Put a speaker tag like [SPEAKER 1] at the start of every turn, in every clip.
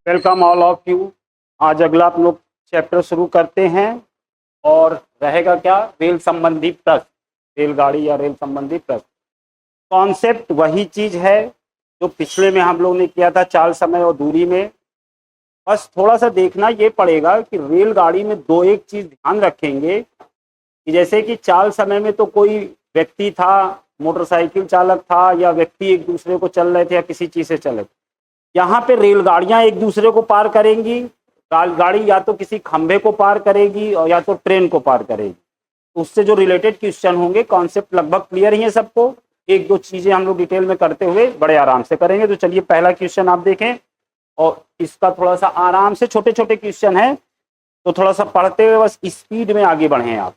[SPEAKER 1] Welcome all of you. आज अगला हम लोग चैप्टर शुरू करते हैं और रहेगा क्या, रेल संबंधी प्रश्न, रेलगाड़ी या रेल संबंधी प्रश्न। कॉन्सेप्ट वही चीज है जो पिछले में हम लोग ने किया था, चाल, समय और दूरी में। बस थोड़ा सा देखना ये पड़ेगा कि रेलगाड़ी में दो एक चीज ध्यान रखेंगे कि जैसे कि चाल समय में तो कोई व्यक्ति था, मोटरसाइकिल चालक था या व्यक्ति एक दूसरे को चल रहे थे या किसी चीज से चल रहे थे। यहाँ पे रेलगाड़ियां एक दूसरे को पार करेंगी, गाड़ी या तो किसी खंभे को पार करेगी और या तो ट्रेन को पार करेगी। उससे जो रिलेटेड क्वेश्चन होंगे, कॉन्सेप्ट लगभग क्लियर ही है सबको। एक दो चीजें हम लोग डिटेल में करते हुए बड़े आराम से करेंगे। तो चलिए पहला क्वेश्चन आप देखें, और इसका थोड़ा सा आराम से, छोटे छोटे क्वेश्चन है तो थोड़ा सा पढ़ते हुए बस स्पीड में आगे बढ़े आप।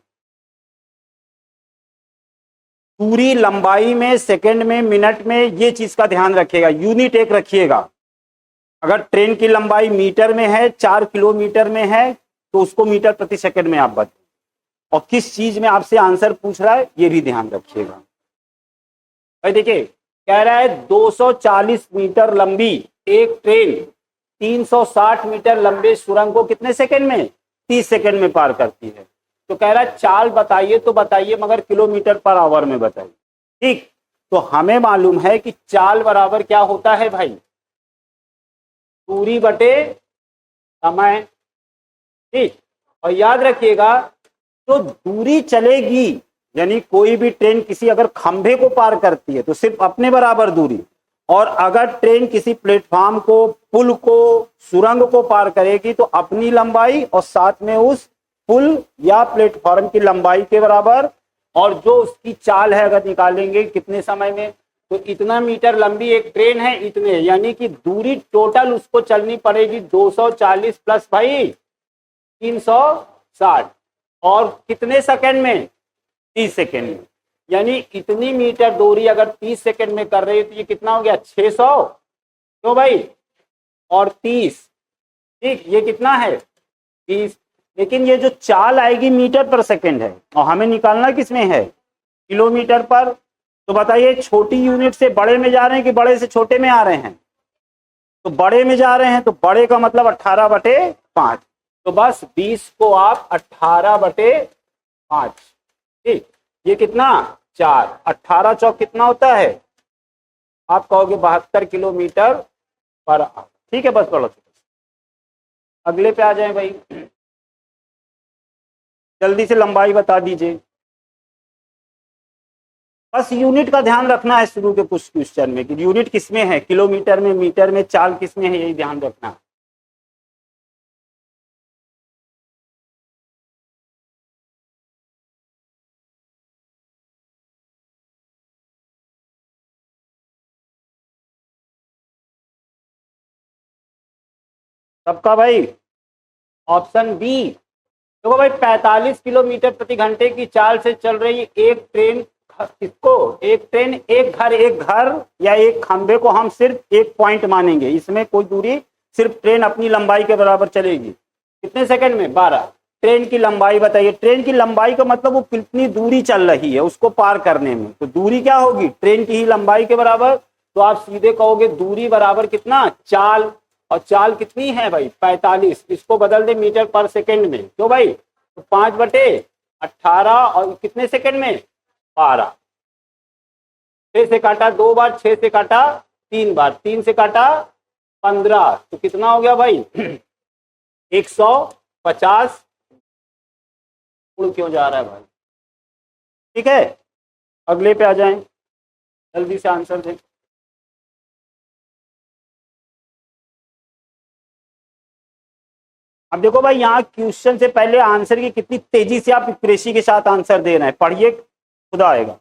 [SPEAKER 1] पूरी लंबाई में, सेकंड में, मिनट में, ये चीज का ध्यान रखिएगा, यूनिट एक रखिएगा। अगर ट्रेन की लंबाई मीटर में है, 4 किलोमीटर में है, तो उसको मीटर प्रति सेकंड में आप बताएं। और किस चीज में आपसे आंसर पूछ रहा है ये भी ध्यान रखिएगा। भाई देखिए, कह रहा है 240 मीटर लंबी एक ट्रेन 360 मीटर लंबे सुरंग को कितने सेकंड में, 30 सेकंड में पार करती है। तो कह रहा है चाल बताइए, तो बताइए मगर किलोमीटर पर आवर में बताइए। ठीक, तो हमें मालूम है कि चाल बराबर क्या होता है भाई, दूरी बटे समय। ठीक, और याद रखिएगा तो दूरी चलेगी, यानी कोई भी ट्रेन किसी अगर खंभे को पार करती है तो सिर्फ अपने बराबर दूरी, और अगर ट्रेन किसी प्लेटफॉर्म को, पुल को, सुरंग को पार करेगी तो अपनी लंबाई और साथ में उस पुल या प्लेटफॉर्म की लंबाई के बराबर, और जो उसकी चाल है अगर निकालेंगे कितने समय में, तो इतना मीटर लंबी एक ट्रेन है, इतने, यानी कि दूरी टोटल उसको चलनी पड़ेगी 240 प्लस भाई 360, और कितने सेकंड में, 30 सेकंड में। यानी इतनी मीटर दूरी अगर 30 सेकंड में कर रही है तो ये कितना हो गया, 600, क्यों भाई, और 30। ठीक, ये कितना है, 30। लेकिन ये जो चाल आएगी मीटर पर सेकंड है, और हमें निकालना किसमें है, किलोमीटर पर। तो बताइए, छोटी यूनिट से बड़े में जा रहे हैं कि बड़े से छोटे में आ रहे हैं, तो बड़े में जा रहे हैं, तो बड़े का मतलब 18/5। तो बस 20 को आप 18/5। ठीक, ये कितना, 4, 18 चौक कितना होता है, आप कहोगे 72 किलोमीटर पर आवर। ठीक है, बस पढ़ो, अगले पे आ जाए भाई, जल्दी से लंबाई बता दीजिए। बस यूनिट का ध्यान रखना है शुरू के कुछ क्वेश्चन में कि यूनिट किसमें है, किलोमीटर में, मीटर में, चाल किसमें है, यही ध्यान रखना है। सबका भाई, ऑप्शन बी। देखो भाई, 45 किलोमीटर प्रति घंटे की चाल से चल रही एक ट्रेन, इसको एक ट्रेन, एक घर या एक खंभे को हम सिर्फ एक पॉइंट मानेंगे, इसमें कोई दूरी, सिर्फ ट्रेन अपनी लंबाई के बराबर चलेगी कितने सेकंड में, 12। ट्रेन की लंबाई बताइए, ट्रेन की लंबाई का मतलब वो कितनी दूरी चल रही है उसको पार करने में, तो दूरी क्या होगी, ट्रेन की ही लंबाई के बराबर। तो आप सीधे कहोगे दूरी बराबर कितना, चाल, और चाल कितनी है भाई, 45। इसको बदल दे मीटर पर सेकंड में, क्यों भाई, तो 5/18, और कितने सेकंड में, 12। 6 से काटा 2 बार, 6 से काटा 3 बार, 3 से काटा 15, तो कितना हो गया भाई 150। उड़ क्यों जा रहा है भाई। ठीक है, अगले पे आ जाएं, जल्दी से आंसर दें। अब देखो भाई, यहाँ क्वेश्चन से पहले आंसर की कितनी तेजी से आप एक्यूरेसी के साथ आंसर दे रहे हैं, पढ़िए, खुदा आएगा।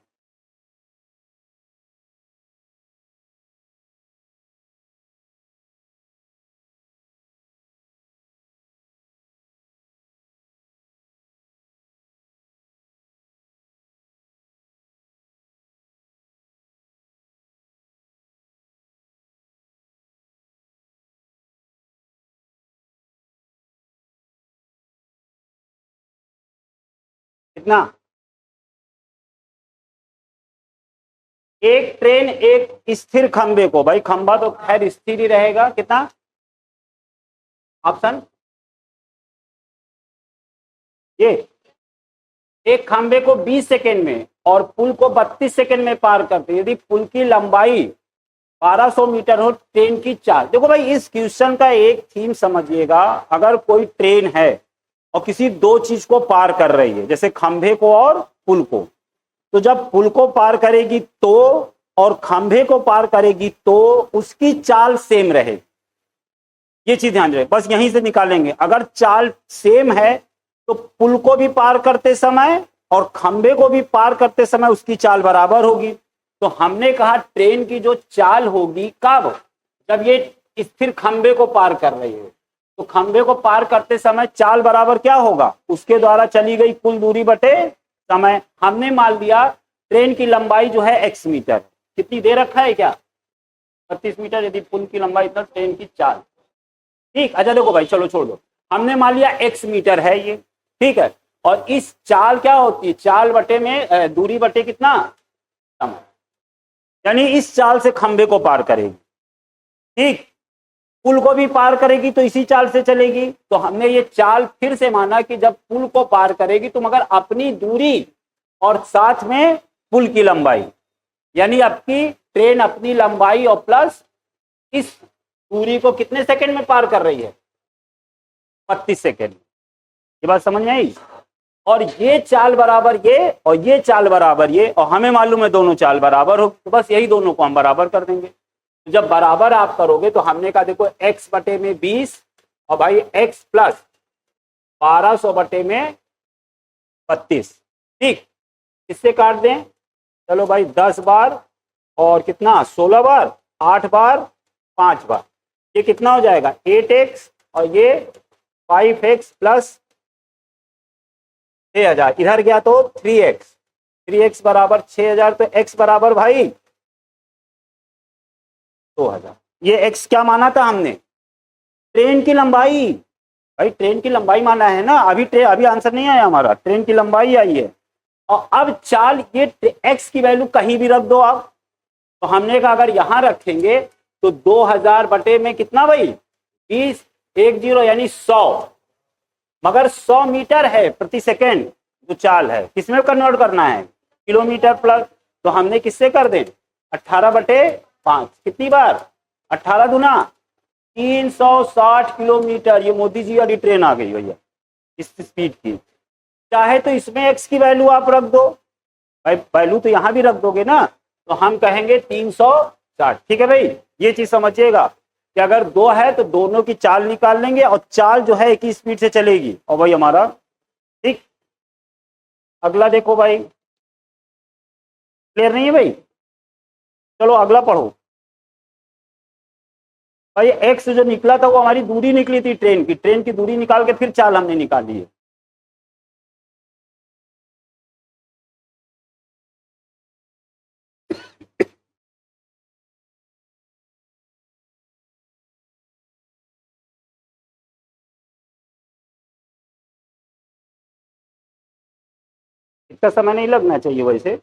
[SPEAKER 1] कितना, एक ट्रेन एक स्थिर खंबे को, भाई खंबा तो खैर स्थिर ही रहेगा, कितना, ऑप्शन ये, एक खंबे को 20 सेकेंड में और पुल को 32 सेकेंड में पार करते, यदि पुल की लंबाई 1200 मीटर हो, ट्रेन की चाल। देखो भाई, इस क्वेश्चन का एक थीम समझिएगा। अगर कोई ट्रेन है और किसी दो चीज को पार कर रही है, जैसे खंभे को और पुल को, तो जब पुल को पार करेगी तो और खंभे को पार करेगी तो उसकी चाल सेम रहे, ये चीज ध्यान रहे, बस यहीं से निकालेंगे। अगर चाल सेम है तो पुल को भी पार करते समय और खंभे को भी पार करते समय उसकी चाल बराबर होगी। तो हमने कहा ट्रेन की जो चाल होगी कब, जब ये स्थिर खंभे को पार कर रही है, तो खंभे को पार करते समय चाल बराबर क्या होगा, उसके द्वारा चली गई कुल दूरी बटे समय। हमने मान लिया ट्रेन की लंबाई जो है x मीटर, कितनी दे रखा है क्या, 32 मीटर, यदि पुल की लंबाई इतना, ट्रेन की चाल, ठीक। अच्छा देखो भाई, चलो छोड़ दो, हमने मान लिया x मीटर है ये, ठीक है। और इस चाल क्या होती है, चाल बटे में दूरी बटे कितना, समय, यानी इस चाल से खंबे को पार करेगी, ठीक। पुल को भी पार करेगी तो इसी चाल से चलेगी। तो हमने ये चाल फिर से माना कि जब पुल को पार करेगी तो मगर अपनी दूरी और साथ में पुल की लंबाई, यानी आपकी ट्रेन अपनी लंबाई और प्लस इस दूरी को कितने सेकंड में पार कर रही है, 32 सेकंड। ये बात समझ में आई। और ये चाल बराबर ये और ये चाल बराबर ये, और हमें मालूम है दोनों चाल बराबर हो, तो बस यही दोनों को हम बराबर कर देंगे। जब बराबर आप करोगे तो हमने कहा देखो x बटे में 20 और भाई x प्लस 1200 बटे में 32, ठीक। इससे काट दें, चलो भाई 10 बार और कितना 16 बार, 8 बार, 5 बार, ये कितना हो जाएगा 8x और ये 5x प्लस 6000, इधर गया तो 3x बराबर 6000, तो x बराबर भाई 2000। ये x क्या माना था हमने, ट्रेन की लंबाई, भाई ट्रेन की लंबाई माना है ना, अभी आंसर नहीं आया हमारा, ट्रेन की लंबाई आई है। और अब चाल, ये x की वैल्यू कहीं भी रख दो आप, तो हमने कहा अगर यहां रखेंगे तो 2000 बटे में कितना भाई 20, 10 यानी 100, मगर 100 मीटर है प्रति सेकेंड जो चाल है, किसमें कन्वर्ट करना है, किलोमीटर प्लस। तो हमने किससे कर दें 18 बटे 5, कितनी बार 18 दूना 360 किलोमीटर। ये मोदी जी वाली ट्रेन आ गई भैया इस स्पीड की। चाहे तो इसमें x की वैल्यू आप रख दो, भाई वैल्यू तो यहां भी रख दोगे ना, तो हम कहेंगे 360, ठीक है भाई। ये चीज समझिएगा कि अगर 2 है तो दोनों की चाल निकाल लेंगे और चाल जो है एक ही स्पीड से चलेगी, और भाई हमारा ठीक। अगला देखो भाई, क्लियर नहीं है भाई, चलो अगला पढ़ो भाई। एक्स जो निकला था वो हमारी दूरी निकली थी ट्रेन की दूरी निकाल के फिर चाल हमने निकाली है। इतना समय नहीं लगना चाहिए वैसे।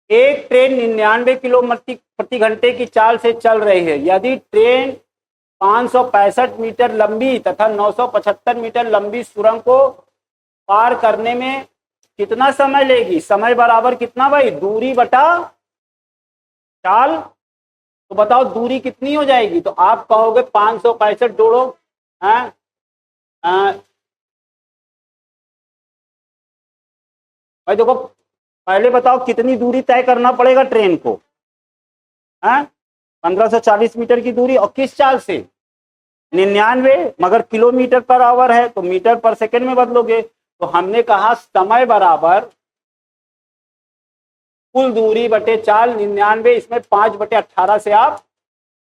[SPEAKER 1] एक ट्रेन 99 किलोमीटर प्रति घंटे की चाल से चल रही है, यदि ट्रेन 565 मीटर लंबी तथा 975 मीटर लंबी सुरंग को पार करने में कितना समय लेगी, समय बराबर कितना भाई दूरी बटा चाल। तो बताओ दूरी कितनी हो जाएगी, तो आप कहोगे 565 जोड़ो, भाई देखो पहले बताओ कितनी दूरी तय करना पड़ेगा ट्रेन को, 1540 मीटर की दूरी, और किस चाल से 99, मगर किलोमीटर पर आवर है तो मीटर पर सेकंड में बदलोगे। तो हमने कहा समय बराबर कुल दूरी बटे चाल 99, इसमें 5 बटे 18 से आप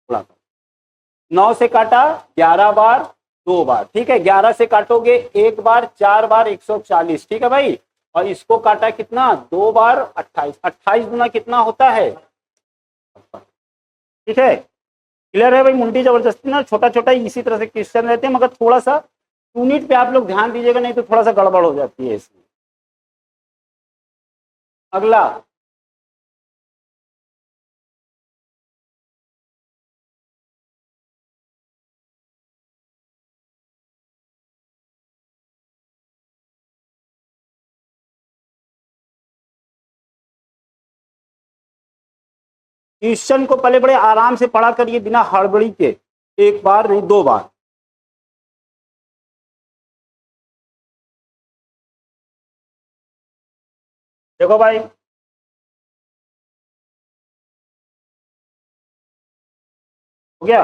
[SPEAKER 1] गुणा करो। 9 से काटा 11 बार 2 बार, ठीक है। 11 से काटोगे 1 बार, 4 बार 140, ठीक है भाई। और इसको काटा कितना 2 बार 28, 28 गुना कितना होता है, ठीक है। क्लियर है भाई? मुंडी जबरदस्ती ना, छोटा छोटा इसी तरह से क्वेश्चन रहते हैं, मगर थोड़ा सा यूनिट पे आप लोग ध्यान दीजिएगा, नहीं तो थोड़ा सा गड़बड़ हो जाती है इसमें। अगला, क्वेश्चन को पहले बड़े आराम से पढ़ा करिए, बिना हड़बड़ी के, एक बार नहीं 2 बार। देखो भाई, हो गया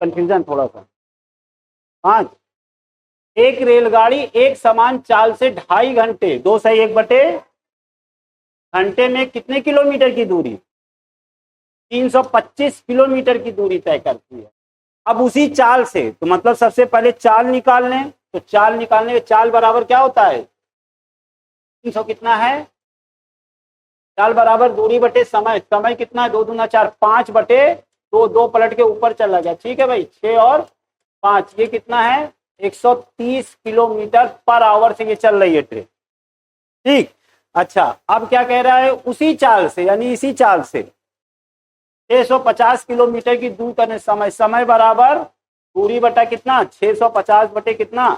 [SPEAKER 1] कंफ्यूजन थोड़ा सा? 5। एक रेलगाड़ी एक समान चाल से 2.5 घंटे, 2 से 1 बटे घंटे में कितने किलोमीटर की दूरी, 325 किलोमीटर की दूरी तय करती है। अब उसी चाल से, तो मतलब सबसे पहले चाल निकाल लें, तो चाल निकालने में चाल बराबर क्या होता है, 300 कितना है, चाल बराबर दूरी बटे समय, समय कितना है, 2 दूना 4, 5 बटे 2, 2 पलट के ऊपर चला गया, ठीक है भाई, 6 और 5, ये कितना है, 130 किलोमीटर पर आवर से ये चल रही है ट्रेन। ठीक, अच्छा अब क्या कह रहा है, उसी चाल से, यानी इसी चाल से 650 किलोमीटर की दूर करने समय, समय बराबर दूरी बटा कितना, 650 बटे कितना,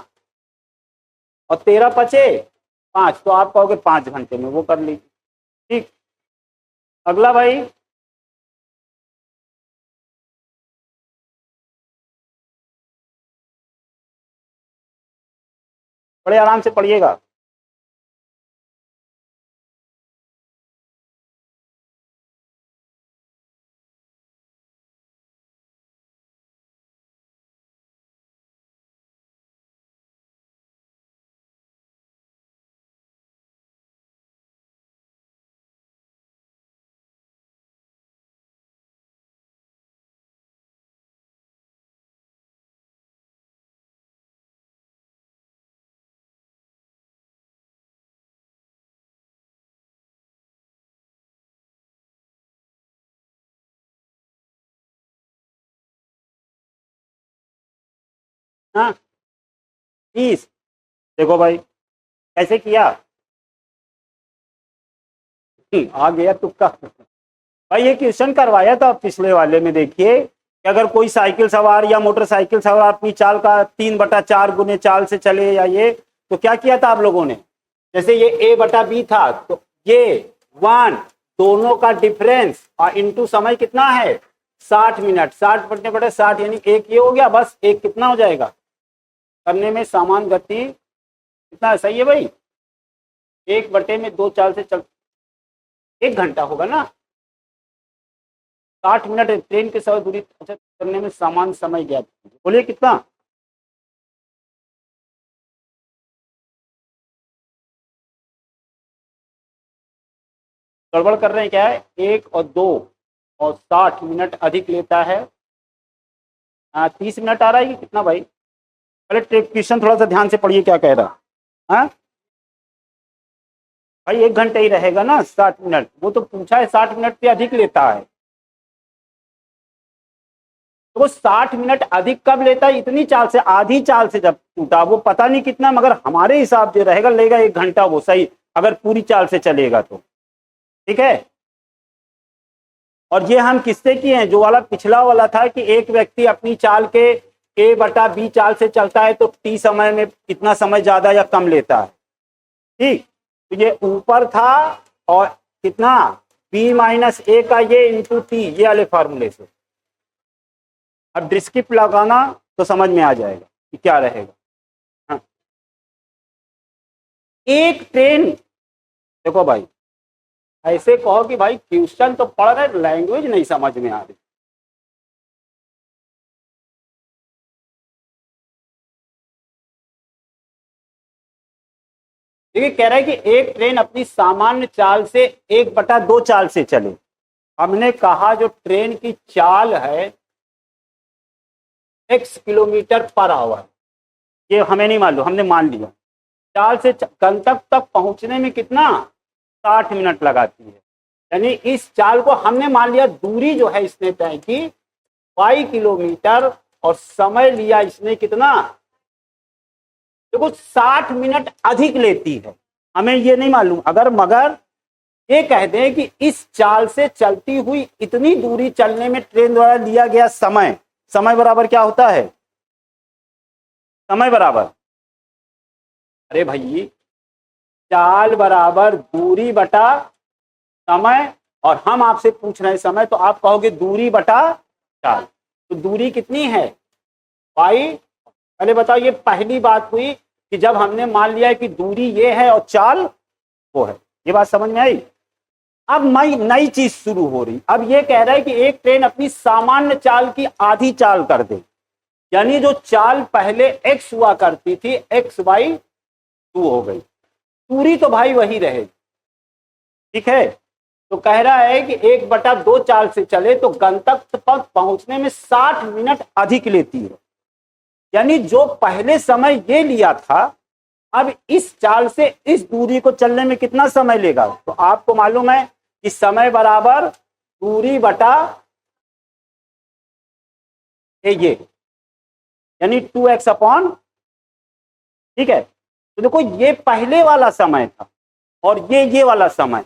[SPEAKER 1] और 13 बचे 5, तो आप कहोगे 5 घंटे में, वो कर लीजिए। ठीक, अगला भाई, बड़े आराम से पढ़िएगा। हाँ 30, देखो भाई कैसे किया, आ गया तुक्का। भाई ये क्वेश्चन करवाया था पिछले वाले में, देखिए कि अगर कोई साइकिल सवार या मोटरसाइकिल सवार अपनी चाल का 3/4 गुने चाल से चले, या ये, तो क्या किया था आप लोगों ने, जैसे ये A/B था, तो ये 1, दोनों का डिफरेंस और इंटू समय कितना है, 60 मिनट, 60 बटे बटे 60, यानी एक ये हो गया, बस एक कितना हो जाएगा, करने में समान गति कितना, सही है भाई, 1/2 चाल से चल, 1 घंटा होगा ना, 60 मिनट ट्रेन के समय दूरी अच्छा करने में समान समय गया, बोलिए कितना, गड़बड़ कर रहे हैं क्या है, 1 और 2 और 60 मिनट अधिक लेता है, 30 मिनट आ रहा है कि कितना भाई, पहले क्वेश्चन थोड़ा सा ध्यान से पढ़िए क्या कह रहा, हाँ भाई 1 घंटे ही रहेगा ना, 60 मिनट, वो तो पूछा है 60 मिनट से अधिक लेता है, तो वो 60 मिनट अधिक कब लेता है, इतनी चाल से, आधी चाल से जब टूटा, वो पता नहीं कितना, मगर हमारे हिसाब से रहेगा, लेगा 1 घंटा, वो सही, अगर पूरी चाल से चलेगा तो, ठीक है। और ये हम किससे किए हैं, जो वाला पिछला वाला था कि एक व्यक्ति अपनी चाल के A/B चाल से चलता है तो T समय में कितना समय ज्यादा या कम लेता है, ठीक, तो ये ऊपर था, और कितना B-A का ये इंटू T, ये वाले फार्मूले से, अब डिस्क्रिप्ट लगाना तो समझ में आ जाएगा कि क्या रहेगा। हाँ। एक ट्रेन, देखो भाई ऐसे कहो कि भाई क्वेश्चन तो पढ़ रहे, लैंग्वेज नहीं समझ में आ रही, देखिए कह रहा है कि एक ट्रेन अपनी सामान्य चाल से 1/2 चाल से चले, हमने कहा जो ट्रेन की चाल है x किलोमीटर पर आवर, ये हमें नहीं मालूम, हमने मान लिया, चाल से गंतव्य तक पहुंचने में कितना 60 मिनट लगाती है, यानी इस चाल को हमने मान लिया, दूरी जो है इसने तय की y किलोमीटर और समय लिया इसने कितना, देखो 60 मिनट अधिक लेती है। हमें ये नहीं मालूम, अगर मगर ये कह दें कि इस चाल से चलती हुई इतनी दूरी चलने में ट्रेन द्वारा लिया गया समय, समय बराबर क्या होता है, समय बराबर, अरे भाई चाल बराबर दूरी बटा समय, और हम आपसे पूछ रहे हैं समय, तो आप कहोगे दूरी बटा चाल। तो दूरी कितनी है भाई, पहले बताओ, ये पहली बात हुई कि जब हमने मान लिया कि दूरी ये है और चाल वो है। ये बात समझ में आई। अब नई नई चीज शुरू हो रही, अब ये कह रहा है कि एक ट्रेन अपनी सामान्य चाल की आधी चाल कर दे, यानी जो चाल पहले एक्स हुआ करती थी एक्स बाई 2 हो गई, दूरी तो भाई वही रहेगी, ठीक है। तो कह रहा है कि 1/2 चाल से चले तो गंतव्य तक पहुंचने में 60 मिनट अधिक लेती है, यानी जो पहले समय ये लिया था, अब इस चाल से इस दूरी को चलने में कितना समय लेगा। तो आपको मालूम है कि समय बराबर दूरी बटा ये, यानी 2x अपॉन, ठीक है। तो देखो ये पहले वाला समय था और ये वाला समय,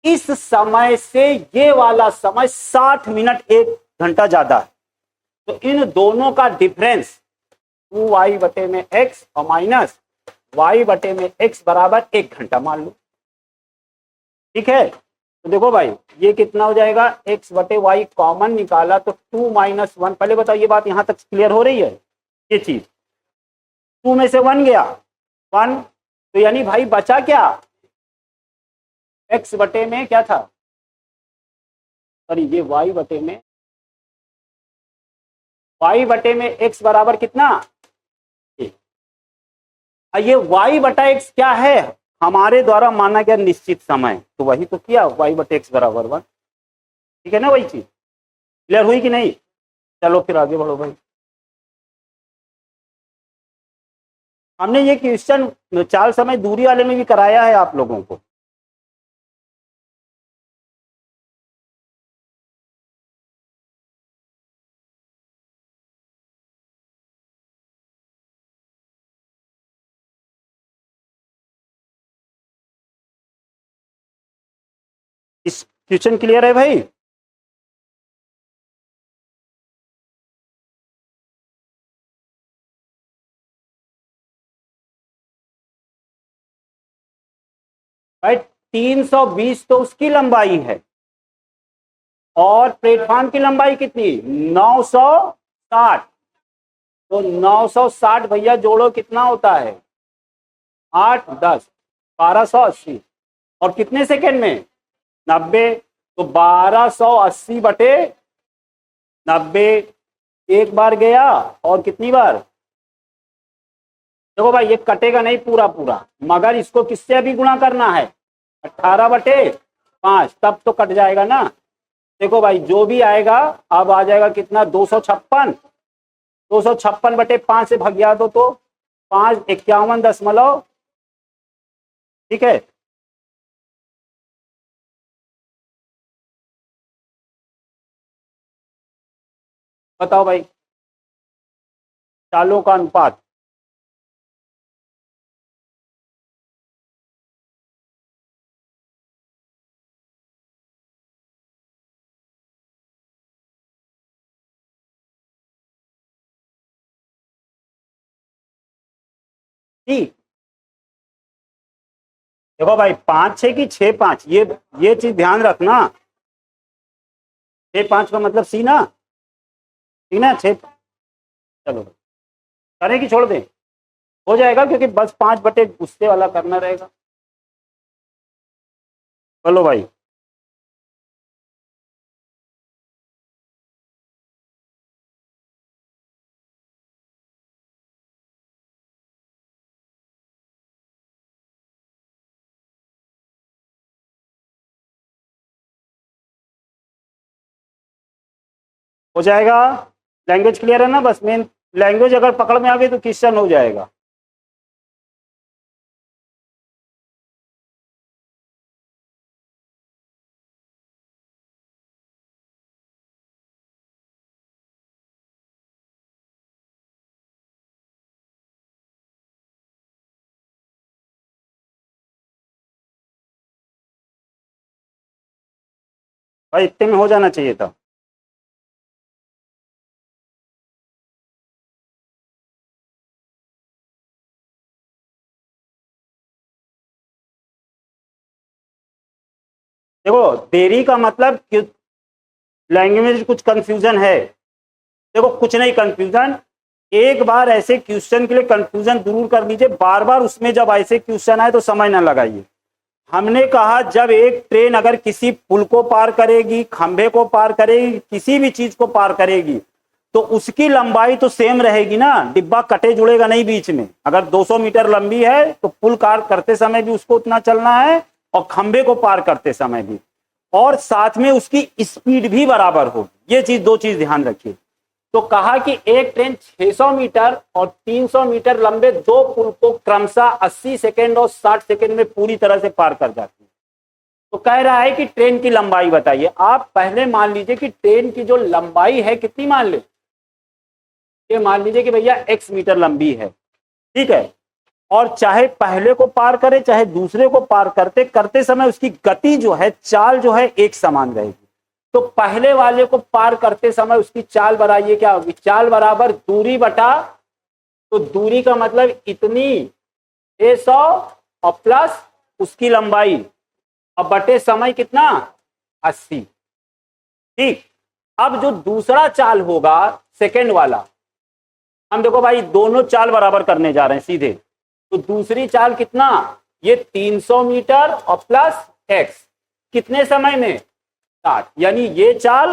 [SPEAKER 1] इस समय से ये वाला समय 60 मिनट 1 घंटा ज्यादा है। तो इन दोनों का डिफरेंस 2y बटे में x और माइनस y बटे में x बराबर 1 घंटा मान लो, ठीक है। तो देखो भाई ये कितना हो जाएगा, x बटे वाई कॉमन निकाला तो 2 - 1, पहले बताओ ये बात यहां तक क्लियर हो रही है, ये चीज 2 में से 1 गया 1, तो यानी भाई बचा क्या, x बटे में क्या था, सॉरी ये y बटे में x बराबर कितना, ये y बटा x क्या है, हमारे द्वारा माना गया निश्चित समय, तो वही तो किया y बटे x बराबर 1, ठीक है ना, वही चीज क्लियर हुई कि नहीं। चलो फिर आगे बढ़ो भाई। हमने ये क्वेश्चन चाल समय दूरी वाले में भी कराया है आप लोगों को। इस क्वेश्चन क्लियर है भाई। भाई 320 तो उसकी लंबाई है, और प्लेटफॉर्म की लंबाई कितनी 960, तो 960 भैया जोड़ो कितना होता है 8 10 1280, और कितने सेकेंड में 90, तो 1280 बटे 90, एक बार गया और कितनी बार, देखो भाई ये कटेगा नहीं पूरा पूरा, मगर इसको किससे अभी गुणा करना है 18/5, तब तो कट जाएगा ना। देखो भाई जो भी आएगा अब आ जाएगा कितना 256, 256/5 से भाग गया तो 551, ठीक है। बताओ भाई चालों का अनुपात, ठीक। देखो भाई 5/6 की 6/5, ये चीज ध्यान रखना, 6/5 का मतलब सी ना, ठीक ना 6, चलो करें कि छोड़ दें, हो जाएगा क्योंकि बस 5 बटे गुस्से वाला करना रहेगा। चलो भाई हो जाएगा, लैंग्वेज क्लियर है ना, बस मेन लैंग्वेज अगर पकड़ में आ गई तो क्वेश्चन हो जाएगा। भाई इतने में हो जाना चाहिए था। देखो देरी का मतलब लैंग्वेज कुछ कंफ्यूजन है। देखो कुछ नहीं कंफ्यूजन, एक बार ऐसे क्वेश्चन के लिए कंफ्यूजन दूर कर लीजिए, बार बार उसमें जब ऐसे क्वेश्चन आए तो समय ना लगाइए। हमने कहा जब एक ट्रेन अगर किसी पुल को पार करेगी, खंभे को पार करेगी, किसी भी चीज को पार करेगी, तो उसकी लंबाई तो सेम रहेगी ना, डिब्बा कटे जुड़ेगा नहीं बीच में। अगर 200 मीटर लंबी है तो पुल पार करते समय भी उसको उतना चलना है, और खंभे को पार करते समय भी, और साथ में उसकी स्पीड भी बराबर होगी। ये चीज, दो चीज ध्यान रखिए। तो कहा कि एक ट्रेन 600 मीटर और 300 मीटर लंबे दो पुल को क्रमशः 80 सेकेंड और 60 सेकेंड में पूरी तरह से पार कर जाती है। तो कह रहा है कि ट्रेन की लंबाई बताइए। आप पहले मान लीजिए कि ट्रेन की जो लंबाई है कितनी मान ले, ये मान लीजिए कि भैया x मीटर लंबी है, ठीक है, और चाहे पहले को पार करे चाहे दूसरे को पार करते करते समय उसकी गति जो है, चाल जो है, एक समान रहेगी। तो पहले वाले को पार करते समय उसकी चाल बढ़ाइए, क्या होगी, चाल बराबर दूरी बटा, तो दूरी का मतलब इतनी 600 और प्लस उसकी लंबाई, और बटे समय कितना, 80। ठीक, अब जो दूसरा चाल होगा सेकेंड वाला, हम देखो भाई दोनों चाल बराबर करने जा रहे हैं सीधे, तो दूसरी चाल कितना, ये 300 मीटर और प्लस एक्स, कितने समय में, 60। यानी ये चाल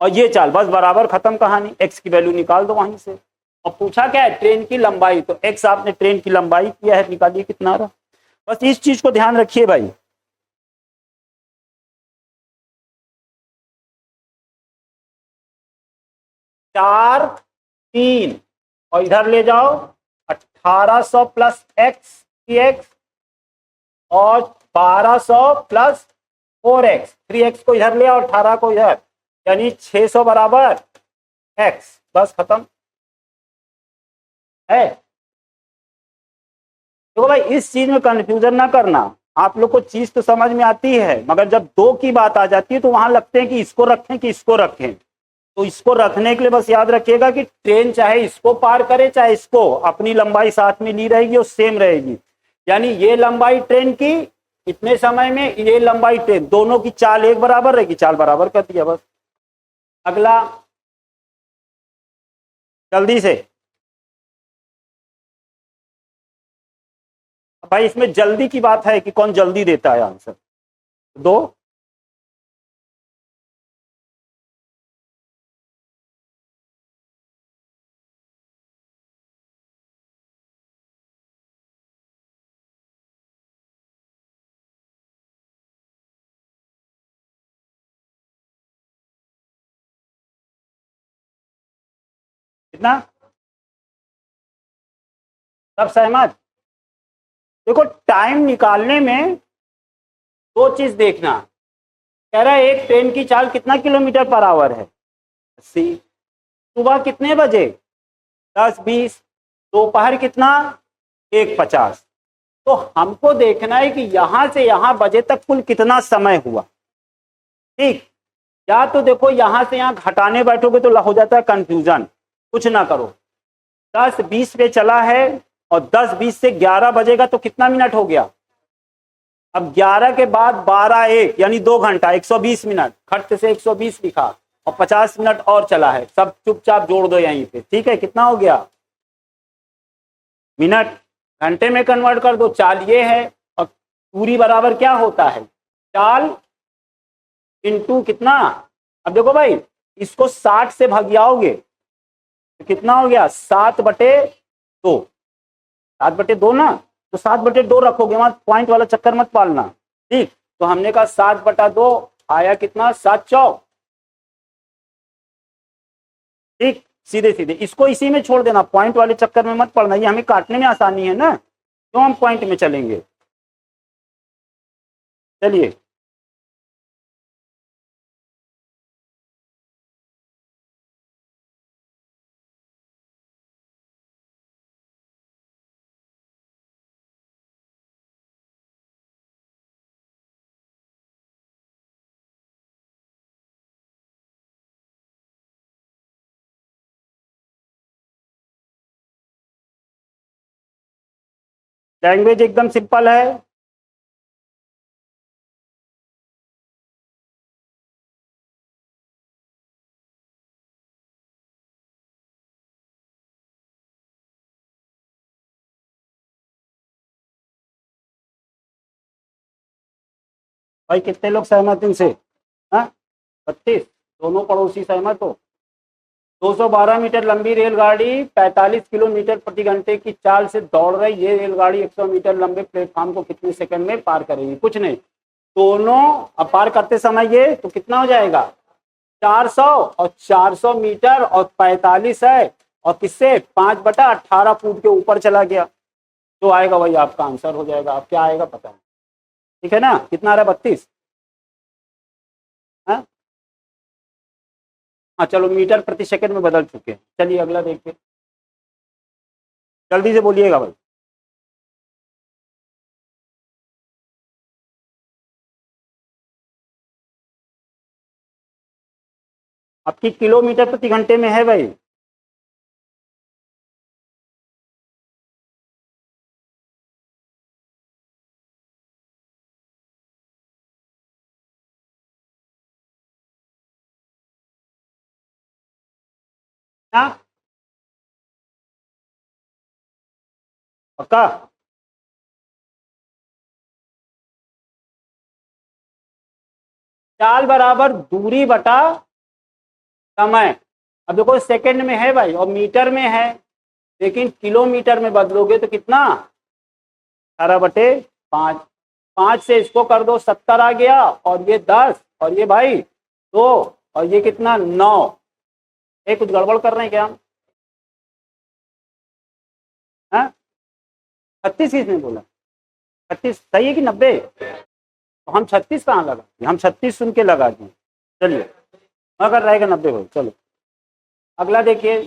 [SPEAKER 1] और ये चाल बस बराबर, खत्म कहानी। एक्स की वैल्यू निकाल दो वहीं से। और पूछा क्या है, ट्रेन की लंबाई, तो एक्स आपने ट्रेन की लंबाई किया है, निकालिए कितना रहा। बस इस चीज को ध्यान रखिए भाई। चार, तीन, और इधर ले जाओ 1800 प्लस एक्स, एक्स, और 1200 प्लस 4x, 3x को इधर ले आओ, 18 को इधर, यानी 600 बराबर x। बस खत्म है। देखो भाई इस चीज में कंफ्यूजन ना करना, आप लोग को चीज तो समझ में आती है, मगर जब दो की बात आ जाती है तो वहां लगते हैं कि इसको रखें कि इसको रखें। तो इसको रखने के लिए बस याद रखिएगा कि ट्रेन चाहे इसको पार करे चाहे इसको, अपनी लंबाई साथ में ली रहेगी और सेम रहेगी। यानी ये लंबाई ट्रेन की इतने समय में, ये लंबाई ट्रेन, दोनों की चाल एक बराबर रहेगी, चाल बराबर कर दिया बस। अगला जल्दी से भाई, इसमें जल्दी की बात है कि कौन जल्दी देता है आंसर। दो, कितना, सब सहमत। देखो टाइम निकालने में दो चीज देखना, कह रहा है एक ट्रेन की चाल कितना किलोमीटर पर आवर है, 80। सुबह कितने बजे, 10:20। दोपहर कितना, 1:50। तो हमको देखना है कि यहां से यहां बजे तक कुल कितना समय हुआ। ठीक, या तो देखो यहां से यहां घटाने बैठोगे तो हो जाता है कंफ्यूजन, कुछ ना करो। 10:20 पे चला है और 10:20 से 11 बजेगा तो कितना मिनट हो गया, अब 11 के बाद 12:01 यानी 2 घंटा, 120 मिनट, खट से 120 लिखा, और 50 मिनट और चला है। सब चुपचाप जोड़ दो यहीं पे, ठीक है, कितना हो गया, मिनट घंटे में कन्वर्ट कर दो, चाल ये है। और दूरी बराबर क्या होता है, चाल इंटू कितना। अब देखो भाई इसको 60 से भगियाओगे तो कितना हो गया, 7/2। 7/2 ना, तो 7/2 रखोगे, वहां पॉइंट वाला चक्कर मत पालना। ठीक, तो हमने कहा 7/2 आया कितना, 7×4। ठीक, सीधे सीधे इसको इसी में छोड़ देना, पॉइंट वाले चक्कर में मत पड़ना, ये हमें काटने में आसानी है ना, तो हम पॉइंट में चलेंगे। चलिए लैंग्वेज एकदम सिंपल है। भाई कितने लोग सहमत इनसे? हाँ, 32। दोनों पड़ोसी सहमत हो? 212 मीटर लंबी रेलगाड़ी 45 किलोमीटर प्रति घंटे की चाल से दौड़ रही ये रेलगाड़ी 100 मीटर लंबे प्लेटफॉर्म को कितने सेकंड में पार करेगी? कुछ नहीं, दोनों अब पार करते समय ये तो कितना हो जाएगा? 400 और 400 मीटर और 45 है और किससे 5/18 फुट के ऊपर चला गया। तो आएगा वही आपका आंसर हो जाएगा। अब क्या आएगा पता है, ठीक है ना? कितना आ रहा है? 32। हाँ हाँ, चलो मीटर प्रति सेकंड में बदल चुके हैं। चलिए अगला देखिए, जल्दी से बोलिएगा भाई। आपकी किलोमीटर प्रति घंटे में है भाई। हाँ पक्का? चाल बराबर दूरी बटा समय। अब देखो सेकंड में है भाई और मीटर में है, लेकिन किलोमीटर में बदलोगे तो कितना? 18/5। 5 से इसको कर दो 70 आ गया, और ये 10, और ये भाई 2, और ये कितना 9। ये कुछ गड़बड़ कर रहे हैं क्या हम? हाँ, 36 किसने बोला? 36 सही है कि 90? तो हम 36 कहाँ लगा दिए? हम 36 सुन के लगा दिए। चलिए अगर रहेगा 90 भाई। चलो अगला देखिए,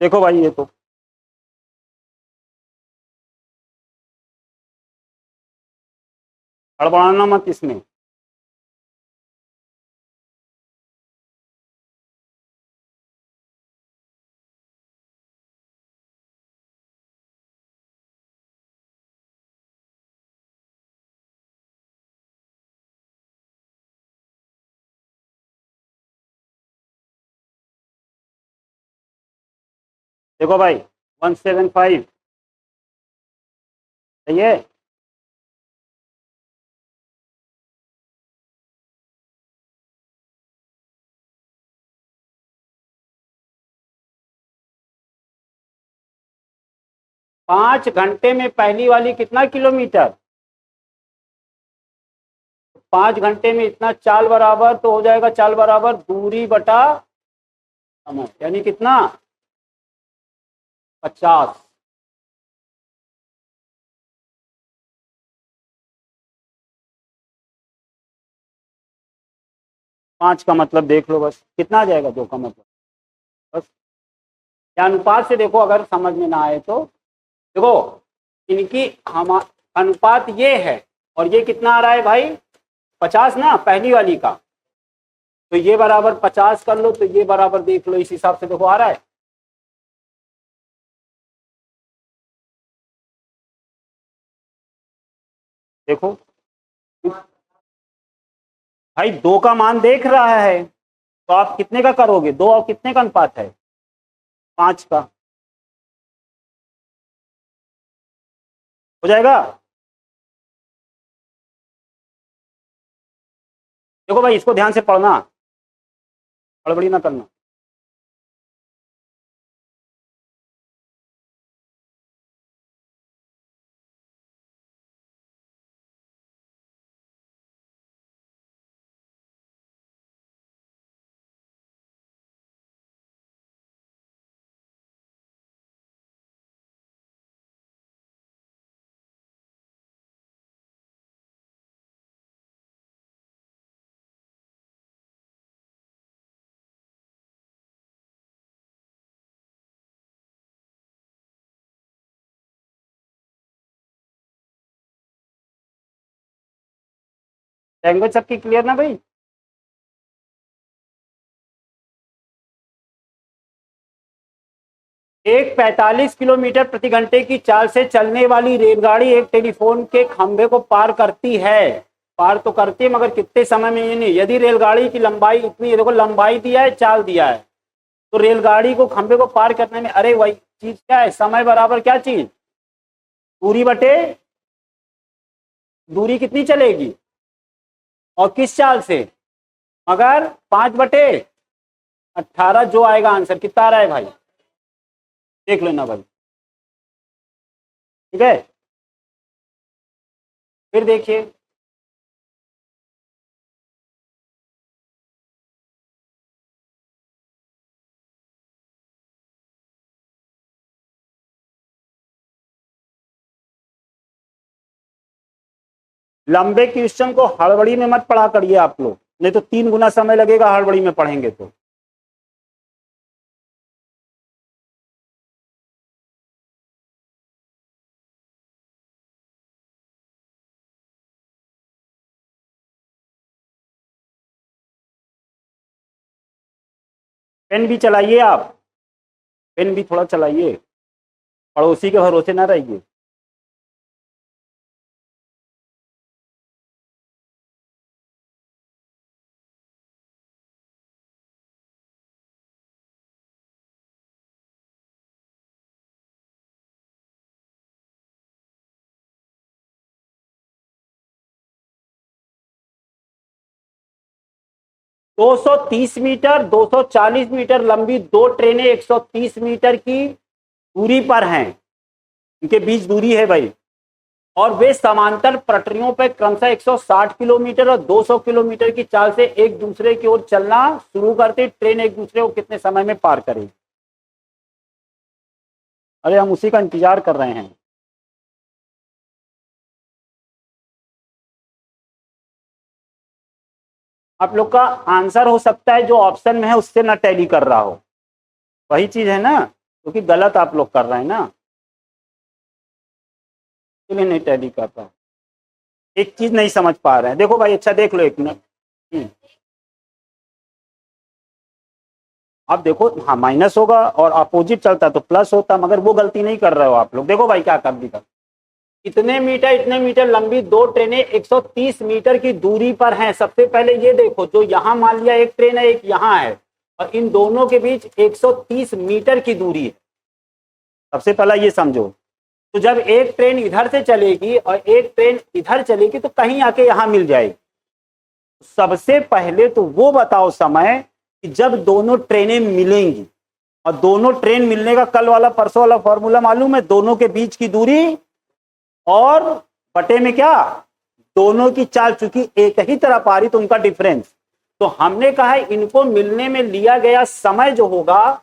[SPEAKER 1] देखो भाई ये तो हड़बड़ाना मत इसमें। देखो भाई 175 सही है। 5 घंटे में पहली वाली कितना किलोमीटर? 5 घंटे में इतना चाल बराबर तो हो जाएगा, चाल बराबर दूरी बटा समय, यानी कितना? 50। 5 का मतलब देख लो बस कितना आ जाएगा, 2 का मतलब बस। या अनुपात से देखो अगर समझ में ना आए तो। देखो इनकी हम अनुपात ये है, और ये कितना आ रहा है भाई? 50 ना पहली वाली का। तो ये बराबर 50 कर लो, तो ये बराबर देख लो इस हिसाब से देखो आ रहा है। देखो भाई 2 का मान देख रहा है, तो आप कितने का करोगे? 2 और कितने का अनुपात है? 5 का हो जाएगा। देखो भाई इसको ध्यान से पढ़ना, हड़बड़ी ना करना। लैंग्वेज सबकी क्लियर ना भाई? एक 45 किलोमीटर प्रति घंटे की चाल से चलने वाली रेलगाड़ी एक टेलीफोन के खंभे को पार करती है। पार तो करती है मगर कितने समय में, ये नहीं। यदि रेलगाड़ी की लंबाई इतनी, देखो लंबाई दिया है, चाल दिया है, तो रेलगाड़ी को खंभे को पार करने में, अरे वही चीज क्या है, समय बराबर क्या चीज, दूरी बटे दूरी कितनी चलेगी और किस चाल से, मगर 5/18 जो आएगा आंसर कितना आ रहा है भाई, देख लेना भाई, ठीक है। फिर देखिए, लंबे क्वेश्चन को हड़बड़ी में मत पढ़ा करिए आप लोग, नहीं तो 3 गुना समय लगेगा हड़बड़ी में पढ़ेंगे तो। पेन भी चलाइए आप, पेन भी थोड़ा चलाइए, पड़ोसी के भरोसे ना रहिए। दो 230 मीटर 240 मीटर लंबी दो ट्रेनें 130 मीटर की दूरी पर हैं, इनके बीच दूरी है भाई, और वे समांतर पटरियों पर क्रमशः 160 किलोमीटर और 200 किलोमीटर की चाल से एक दूसरे की ओर चलना शुरू करते, ट्रेन एक दूसरे को कितने समय में पार करेगी। अरे हम उसी का इंतजार कर रहे हैं। आप लोग का आंसर हो सकता है जो ऑप्शन में है उससे ना टैली कर रहा हो, वही चीज है ना, क्योंकि गलत आप लोग कर रहे हैं ना, इसलिए नहीं टैली कर रहा। एक चीज नहीं समझ पा रहे हैं, देखो भाई, अच्छा देख लो एक मिनट। आप देखो, हाँ माइनस होगा और अपोजिट चलता तो प्लस होता, मगर वो गलती नहीं कर रहे हो आप लोग। देखो भाई क्या कर दी, इतने मीटर लंबी दो ट्रेनें 130 मीटर की दूरी पर हैं। सबसे पहले ये देखो, जो यहां मान लिया एक ट्रेन है, एक यहां है, और इन दोनों के बीच 130 मीटर की दूरी है। सबसे पहला ये समझो, तो जब एक ट्रेन इधर से चलेगी और एक ट्रेन इधर चलेगी तो कहीं आके यहां मिल जाएगी। सबसे पहले तो वो बताओ समय कि जब दोनों ट्रेनें मिलेंगी, और दोनों ट्रेन मिलने का कल वाला परसों वाला फॉर्मूला मालूम है, दोनों के बीच की दूरी और बटे में क्या, दोनों की चाल, चूंकि एक ही तरफ आ रही तो उनका डिफरेंस। तो हमने कहा है इनको मिलने में लिया गया समय जो होगा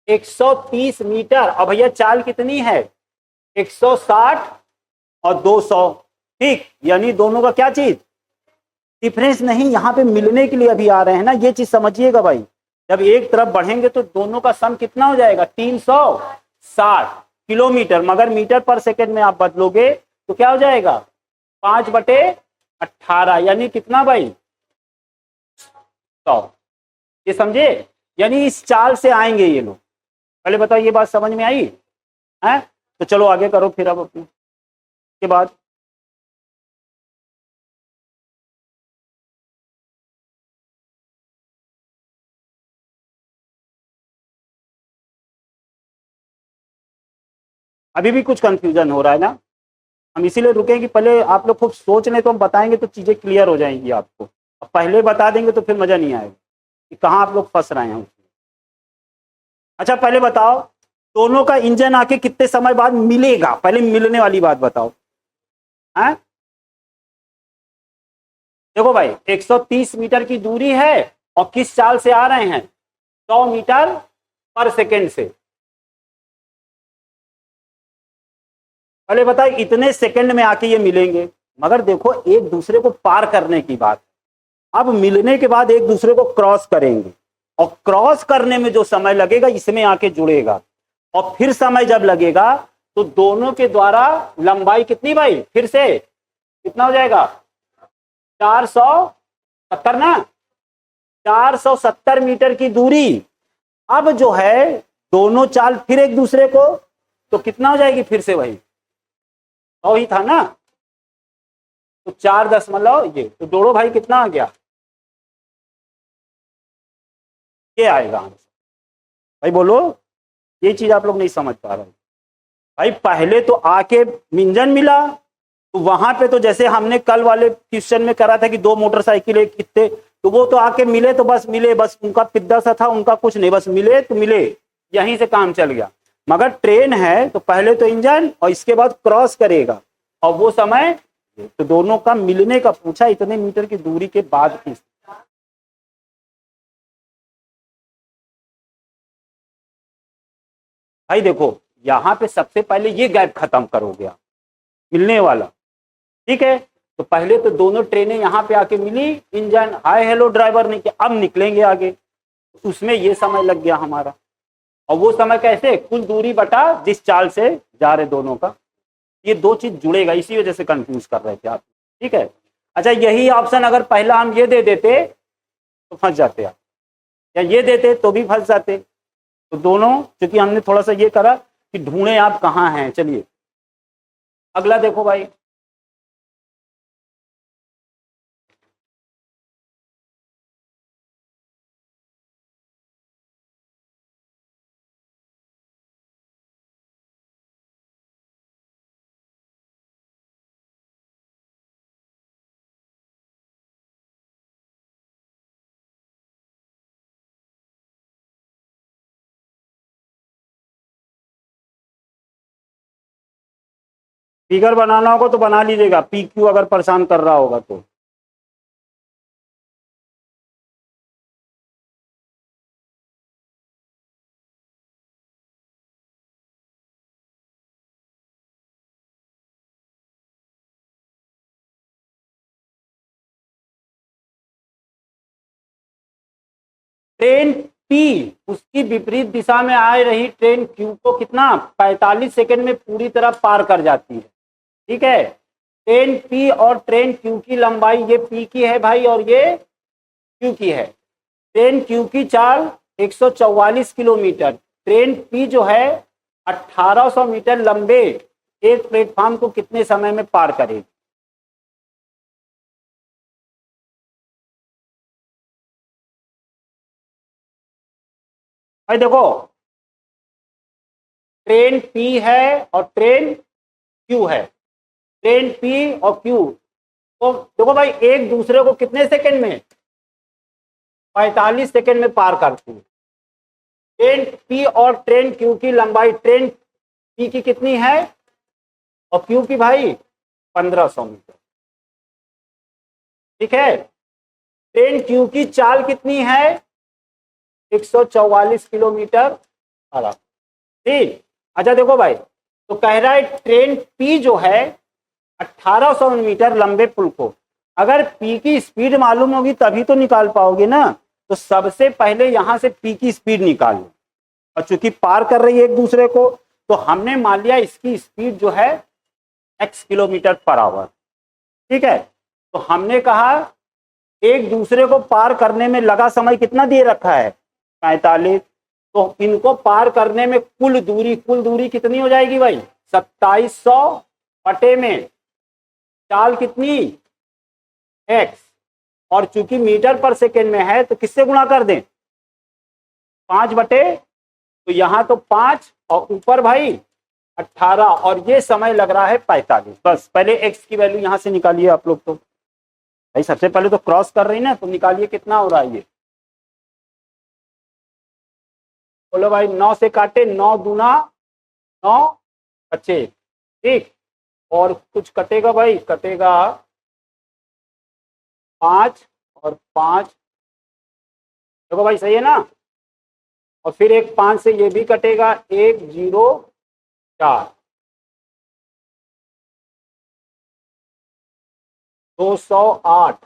[SPEAKER 1] 130 मीटर, और भैया चाल कितनी है 160 और 200, ठीक, यानी दोनों का क्या चीज, डिफरेंस नहीं, यहां पे मिलने के लिए अभी आ रहे हैं ना, ये चीज समझिएगा भाई। जब एक तरफ बढ़ेंगे तो दोनों का सम कितना हो जाएगा 360 किलोमीटर, मगर मीटर पर सेकंड में आप बदलोगे तो क्या हो जाएगा 5/18, यानी कितना भाई 100। ये समझे, यानी इस चाल से आएंगे ये लोग। पहले बताओ ये बात समझ में आई है, तो चलो आगे करो फिर अब अपने के बाद। अभी भी कुछ कंफ्यूजन हो रहा है ना, हम इसीलिए रुके कि पहले आप लोग खूब सोच लें तो हम बताएंगे तो चीजें क्लियर हो जाएंगी आपको। अब पहले बता देंगे तो फिर मजा नहीं आएगा कि कहाँ आप लोग फंस रहे हैं उसमें। अच्छा पहले बताओ, दोनों का इंजन आके कितने समय बाद मिलेगा, पहले मिलने वाली बात बताओ। हैं, देखो भाई 130 मीटर की दूरी है और किस चाल से आ रहे हैं 100 मीटर पर सेकेंड से। पहले बताए इतने सेकंड में आके ये मिलेंगे, मगर देखो एक दूसरे को पार करने की बात, अब मिलने के बाद एक दूसरे को क्रॉस करेंगे, और क्रॉस करने में जो समय लगेगा इसमें आके जुड़ेगा, और फिर समय जब लगेगा तो दोनों के द्वारा लंबाई कितनी भाई, फिर से कितना हो जाएगा 470 ना, 470 मीटर की दूरी अब जो है दोनों चाल फिर एक दूसरे को, तो कितना हो जाएगी फिर से वही 100 ही था ना, तो 4 ये, तो डोड़ो भाई कितना आ गया, ये आएगा आंसर। भाई बोलो, ये चीज आप लोग नहीं समझ पा रहे। भाई पहले तो आके इंजन मिला, तो वहां पे तो जैसे हमने कल वाले क्वेश्चन में करा था कि 2 मोटरसाइकिल कितने, तो वो तो आके मिले तो बस मिले, बस उनका पिद्दा सा था, उनका कुछ नहीं, बस मिले तो मिले, यहीं से काम चल गया। मगर ट्रेन है तो पहले तो इंजन और इसके बाद क्रॉस करेगा, और वो समय तो दोनों का मिलने का पूछा, इतने मीटर की दूरी के बाद की। भाई देखो यहां पे सबसे पहले ये गैप खत्म करोगे आप, मिलने वाला, ठीक है। तो पहले तो दोनों ट्रेनें यहां पे आके मिली, इंजन हाय हेलो ड्राइवर ने किया, अब निकलेंगे आगे, उसमें ये समय लग गया हमारा। और वो समय कैसे, कुल दूरी बटा जिस चाल से जा रहे दोनों का, ये दो चीज जुड़ेगा, इसी वजह से कंफ्यूज कर रहे थे आप, ठीक है। अच्छा यही ऑप्शन अगर पहला हम ये दे देते तो फंस जाते आप, या ये देते तो भी फंस जाते। तो दोनों, क्योंकि हमने थोड़ा सा ये करा कि ढूंढे आप कहाँ हैं। चलिए अगला देखो भाई, फिगर बनाना होगा तो बना लीजिएगा, पी क्यू अगर परेशान कर रहा होगा तो। ट्रेन पी उसकी विपरीत दिशा में आ रही ट्रेन क्यू को कितना 45 सेकंड में पूरी तरह पार कर जाती है, ठीक है। ट्रेन पी और ट्रेन क्यू की लंबाई, ये पी की है भाई और ये क्यू की है। ट्रेन क्यू की चाल 144 किलोमीटर, ट्रेन पी जो है 1800 मीटर लंबे एक प्लेटफॉर्म को कितने समय में पार करेगी। भाई देखो ट्रेन पी है और ट्रेन क्यू है, ट्रेन पी और क्यू तो देखो भाई एक दूसरे को कितने सेकंड में, 45 सेकंड में पार करती है। ट्रेन पी और ट्रेन क्यू की लंबाई, ट्रेन पी की कितनी है और क्यू की भाई 1500 मीटर, ठीक है। ट्रेन क्यू की चाल कितनी है 144 किलोमीटर, ठीक। अच्छा देखो भाई, तो कह रहा है ट्रेन पी जो है 1800 मीटर लंबे पुल को, अगर पी की स्पीड मालूम होगी तभी तो निकाल पाओगे ना। तो सबसे पहले यहां से पी की स्पीड निकाल लो, और चूंकि पार कर रही है एक दूसरे को, तो हमने मान लिया इसकी स्पीड जो है x किलोमीटर पर आवर, ठीक है। तो हमने कहा एक दूसरे को पार करने में लगा समय कितना दिए रखा है 45, तो इनको पार करने में कुल दूरी कितनी हो जाएगी भाई 2700 बटे में चाल कितनी x, और चूंकि मीटर पर सेकेंड में है तो किससे गुणा कर दें 5 बटे, तो यहां तो 5 और ऊपर भाई 18, और ये समय लग रहा है 45। बस पहले x की वैल्यू यहां से निकालिए आप लोग, तो भाई सबसे पहले तो क्रॉस कर रही ना, तो निकालिए कितना हो रहा है ये, बोलो भाई 9 से काटे 9 दूना 9 बचे, ठीक। और कुछ कटेगा भाई, कटेगा 5 और 5, देखो भाई सही है ना, और फिर एक 5 से ये भी कटेगा, 104, 208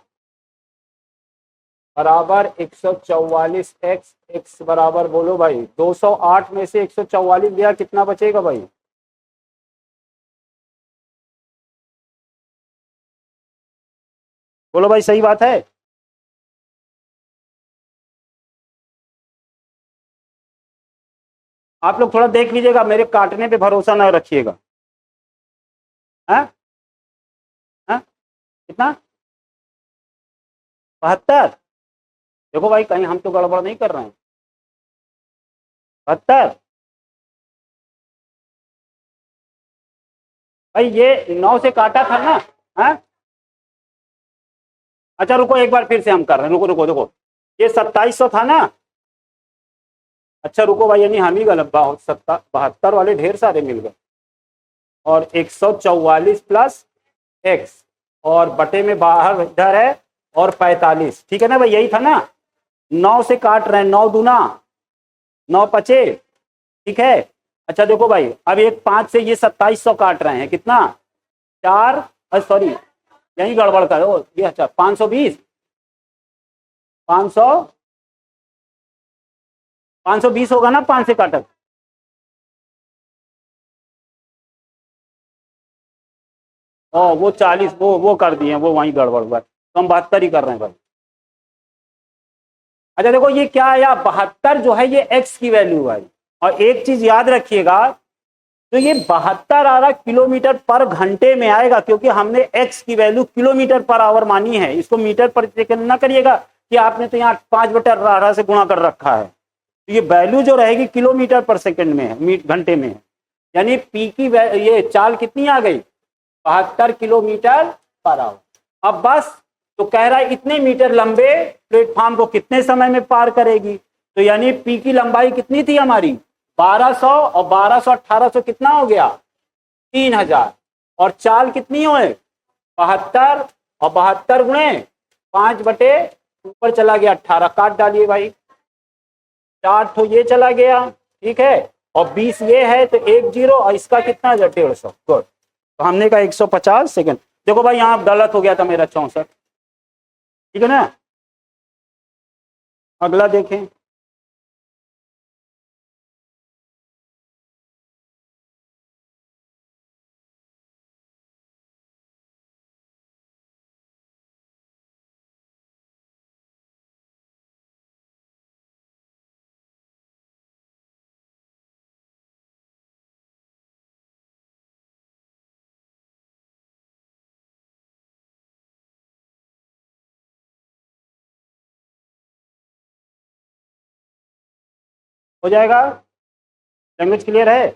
[SPEAKER 1] बराबर 144 x, x बराबर बोलो भाई 208 में से 144 गया, कितना बचेगा भाई, बोलो भाई सही बात है। आप लोग थोड़ा देख लीजिएगा, मेरे काटने पे भरोसा ना रखिएगा। हाँ हाँ, कितना? 72? देखो भाई, कहीं हम तो गड़बड़ नहीं कर रहे हैं। 72? भाई ये 9 से काटा था ना? हाँ, अच्छा रुको, एक बार फिर से हम कर रहे हैं, रुको रुको देखो, ये 2700 था ना? अच्छा रुको भाई, यानी हम ही गलत, 72 वाले ढेर सारे मिल गए। और 144 प्लस एक्स, और बटे में बाहर इधर है, और 45, ठीक है ना भाई, यही था ना? 9 से काट रहे हैं, 9 दूना 9 पचे, ठीक है। अच्छा देखो भाई, अब एक 5 से ये 2700 काट रहे हैं, कितना? 4, सॉरी यही गड़बड़ कर ये, अच्छा 520, 500, 520 होगा ना 5 से काटा? ओ वो 40, वो कर दिए, वो वहीं गड़बड़ हुआ, तो हम 72 ही कर रहे हैं भाई। अच्छा देखो, ये क्या आया? 72 जो है ये एक्स की वैल्यू है। और एक चीज याद रखिएगा, तो ये 72 आ रहा किलोमीटर पर घंटे में आएगा, क्योंकि हमने एक्स की वैल्यू किलोमीटर पर आवर मानी है। इसको मीटर पर सेकंड ना करिएगा कि आपने तो यहाँ 5/18 से गुणा कर रखा है। तो ये वैल्यू जो रहेगी किलोमीटर पर सेकंड में है, घंटे में है। यानी पी की ये चाल कितनी आ गई? 72 किलोमीटर पर आवर। अब बस, तो कह रहा है इतने मीटर लंबे प्लेटफॉर्म को कितने समय में पार करेगी। तो यानी पी की लंबाई कितनी थी हमारी? 1200, और 1200 1800 कितना हो गया? 3000। और चाल कितनी हो? 72, और 72 गुणे 5 बटे ऊपर चला गया 18, काट डालिए भाई। 4 तो ये चला गया, ठीक है, और 20 ये है, तो 10, और इसका कितना? 150। गुड, तो हमने कहा 150 सेकंड। देखो भाई, यहाँ गलत हो गया था मेरा, 64, ठीक है ना? अगला देखें। हो जाएगा? लैंग्वेज क्लियर है?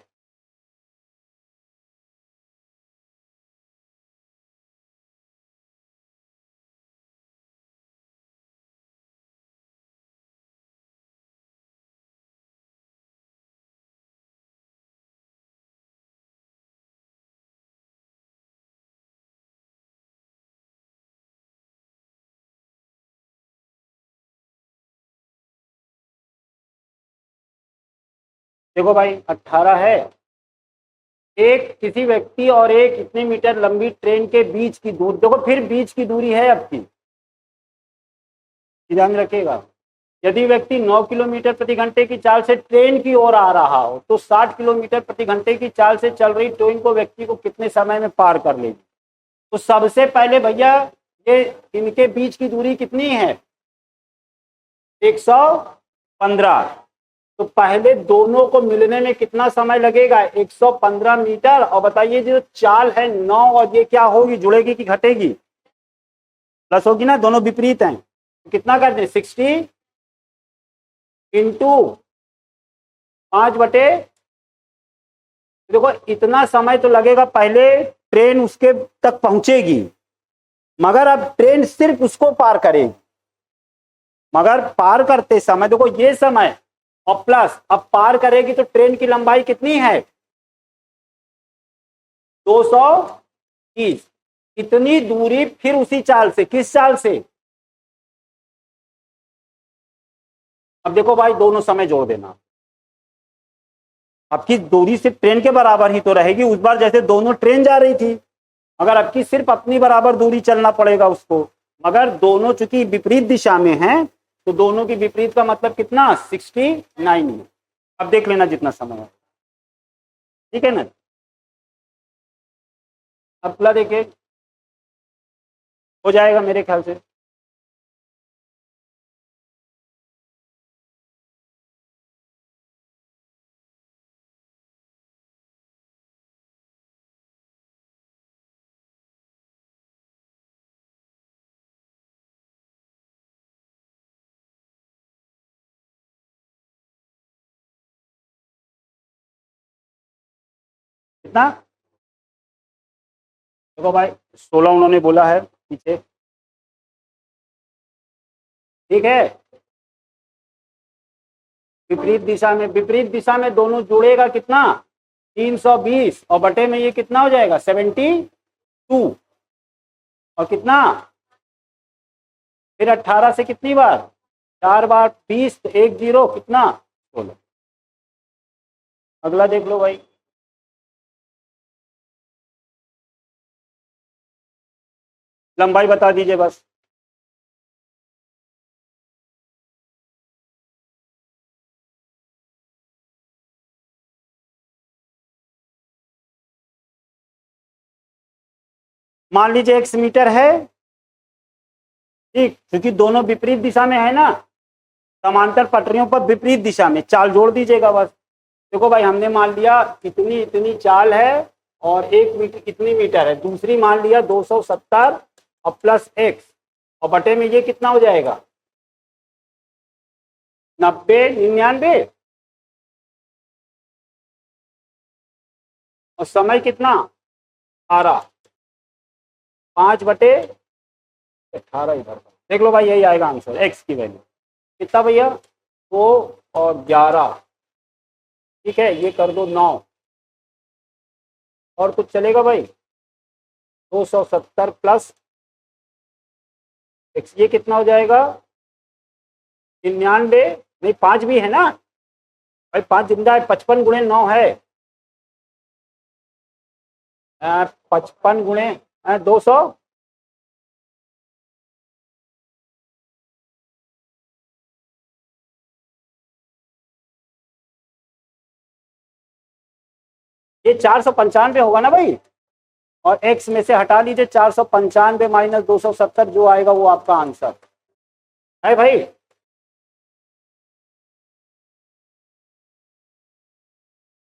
[SPEAKER 1] देखो भाई, 18 है। एक किसी व्यक्ति और एक इतने मीटर लंबी ट्रेन के बीच की दूरी, देखो फिर बीच की दूरी है आपकी, ध्यान रखिएगा। यदि व्यक्ति 9 किलोमीटर प्रति घंटे की चाल से ट्रेन की ओर आ रहा हो, तो 60 किलोमीटर प्रति घंटे की चाल से चल रही ट्रेन को व्यक्ति को कितने समय में पार कर लेगी? तो सबसे पहले भैया, ये इनके बीच की दूरी कितनी है? 115। तो पहले दोनों को मिलने में कितना समय लगेगा? 115 मीटर। और बताइए, जो चाल है 9, और ये क्या होगी, जुड़ेगी कि घटेगी? प्लस होगी ना, दोनों विपरीत हैं। तो कितना कर दें? 60 इंटू 5/, देखो इतना समय तो लगेगा, पहले ट्रेन उसके तक पहुंचेगी, मगर अब ट्रेन सिर्फ उसको पार करेगी। मगर पार करते समय देखो ये समय, और प्लस अब पार करेगी, तो ट्रेन की लंबाई कितनी है? 230। इतनी दूरी फिर उसी चाल से, किस चाल से? अब देखो भाई, दोनों समय जोड़ देना, आपकी दूरी सिर्फ ट्रेन के बराबर ही तो रहेगी। उस बार जैसे दोनों ट्रेन जा रही थी, अगर आपकी सिर्फ अपनी बराबर दूरी चलना पड़ेगा उसको, मगर दोनों चूंकि विपरीत दिशा में हैं, तो दोनों की विपरीत का मतलब कितना? 69 है। अब देख लेना जितना समय है, ठीक है ना? अब अगला देखे, हो जाएगा मेरे ख्याल से। कितना? देखो भाई 16 उन्होंने बोला है पीछे, ठीक है। विपरीत दिशा में दोनों जुड़ेगा कितना? 320 और बटे में ये कितना हो जाएगा? 72। और कितना? फिर 18 से कितनी बार? 4 बार 20 तो 1 0 कितना? 16। अगला देख लो भाई। लंबाई बता दीजिए बस। मान लीजिए x मीटर है, ठीक, क्योंकि दोनों विपरीत दिशा में है ना, समांतर पटरियों पर विपरीत दिशा में, चाल जोड़ दीजिएगा बस। देखो भाई हमने मान लिया इतनी इतनी चाल है और 1 मीटर कितनी मीटर है, दूसरी मान लिया 270 और प्लस x और बटे में ये कितना हो जाएगा? 90 99। और समय कितना? 18। 5/18 इधर का देख लो भाई, यही आएगा आंसर। x की वैल्यू कितना भैया? 2 और 11, ठीक है, ये कर दो 9। और कुछ चलेगा भाई? 270 प्लस x, ये कितना हो जाएगा? 99। नहीं 5 भी है ना भाई, 5 जिंदा है, 55 गुणे 9 है, 55 गुणे 200। ये 495 होगा ना भाई, और x में से हटा लीजिए 495 माइनस 270, जो आएगा वो आपका आंसर है भाई।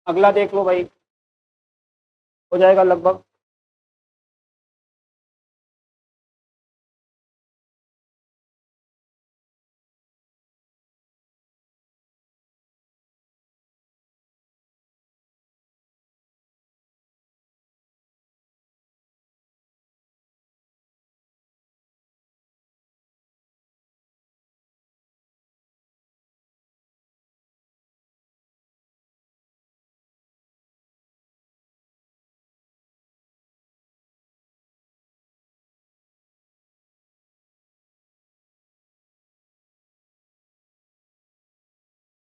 [SPEAKER 1] अगला देख लो भाई, हो जाएगा लगभग।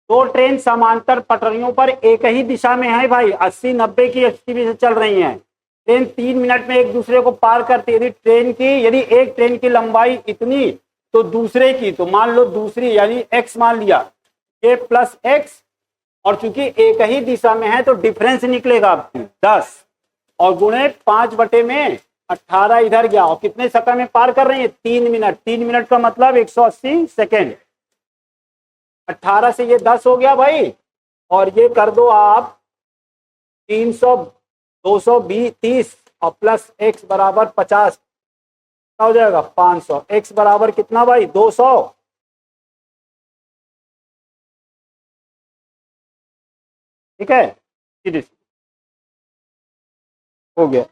[SPEAKER 1] दो ट्रेन समांतर पटरियों पर एक ही दिशा में है भाई, 80-90 की स्पीड से चल रही हैं। ट्रेन 3 मिनट में एक दूसरे को पार करती है। यदि एक ट्रेन की लंबाई इतनी तो दूसरे की, तो मान लो दूसरी यानी x मान लिया, k प्लस एक्स, और चूंकि एक ही दिशा में है तो डिफरेंस निकलेगा आपकी 10 और गुणे 5/18 इधर गया, और कितने समय में पार कर रही है? 3 मिनट। 3 मिनट का मतलब 180 सेकेंड। 18 से ये 10 हो गया भाई, और ये कर दो आप 300 220 और प्लस x बराबर 50 हो जाएगा 500। x बराबर कितना भाई? 200। ठीक है, हो गया।